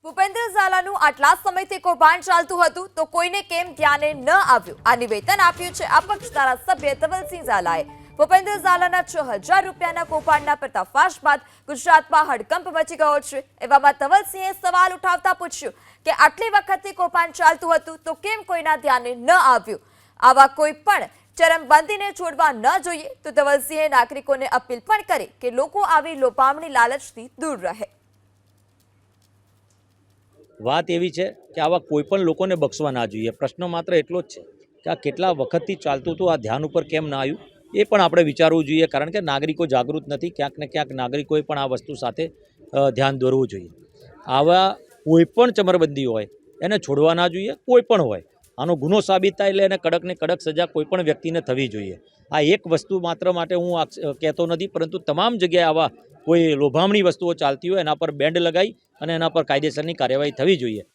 ભૂપેન્દ્ર ઝાલાનું આટલા સમયથી કૌભાંડ ચાલતું હતું તો કોઈને કેમ ધ્યાને ન આવ્યું? આ નિવેદન આપ્યું છે અપક્ષ ધારાસભ્ય ધવલસિંહ ઝાલાએ। ભૂપેન્દ્ર ઝાલાના 6000 રૂપિયાના કૌભાંડના પર્દાફાશ બાદ ગુજરાતમાં હડકંપ મચી ગયો છે। એવામાં ધવલસિંહે સવાલ ઉઠાવતા પૂછ્યું કે આટલી વખતથી કૌભાંડ ચાલતું હતું તો કેમ કોઈના ધ્યાને ન આવ્યું? આવા કોઈ પણ ચરમબંધીને છોડવા ન જોઈએ। તો ધવલસિંહે નાગરિકોને અપીલ પણ કરી કે લોકો આવી લોભામણી લાલચથી દૂર રહે। વાત એવી છે કે આવા કોઈ પણ લોકોને બક્ષવા ના જોઈએ। પ્રશ્ન માત્ર એટલો જ છે કે આ કેટલા વખતથી ચાલતું હતું, આ ધ્યાન ઉપર કેમ ના આવ્યું એ પણ આપણે વિચારવું જોઈએ, કારણ કે નાગરિકો જાગૃત નથી। ક્યાંક ને ક્યાંક નાગરિકોએ પણ આ વસ્તુ સાથે ધ્યાન દોરવું જોઈએ। આવા કોઈ પણ ચમરબંધી હોય એને છોડવા ના જોઈએ, કોઈ પણ હોય। આનો ગુનો સાબિત થાય એટલે એને કડક ને કડક સજા કોઈ પણ વ્યક્તિને થવી જોઈએ। આ એક વસ્તુ માત્ર માટે હું કહેતો નથી, પરંતુ તમામ જગ્યાએ આવા કોઈ લોભામણી વસ્તુઓ ચાલતી હોય એના પર બેન્ડ લગાવી અને એના પર કાયદેસરની કાર્યવાહી થવી જોઈએ।